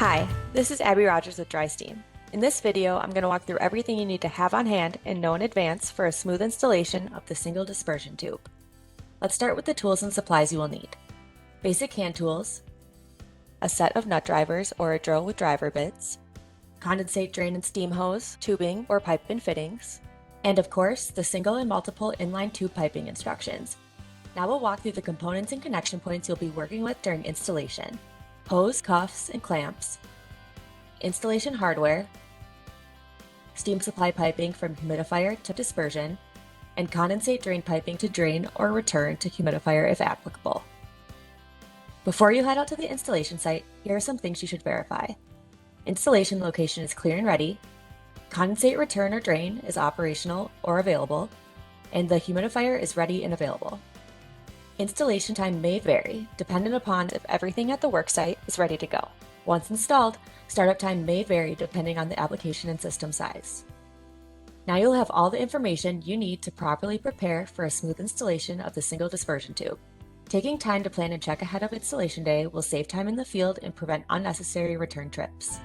Hi, this is Abby Rogers with DriSteem. In this video, I'm going to walk through everything you need to have on hand and know in advance for a smooth installation of the single dispersion tube. Let's start with the tools and supplies you will need. Basic hand tools, a set of nut drivers or a drill with driver bits, condensate drain and steam hose, tubing or pipe and fittings, and of course, the single and multiple inline tube piping instructions. Now we'll walk through the components and connection points you'll be working with during installation. Hose, cuffs, and clamps, installation hardware, steam supply piping from humidifier to dispersion, and condensate drain piping to drain or return to humidifier if applicable. Before you head out to the installation site, here are some things you should verify. Installation location is clear and ready, condensate return or drain is operational or available, and the humidifier is ready and available. Installation time may vary, dependent upon if everything at the worksite is ready to go. Once installed, startup time may vary depending on the application and system size. Now you'll have all the information you need to properly prepare for a smooth installation of the single dispersion tube. Taking time to plan and check ahead of installation day will save time in the field and prevent unnecessary return trips.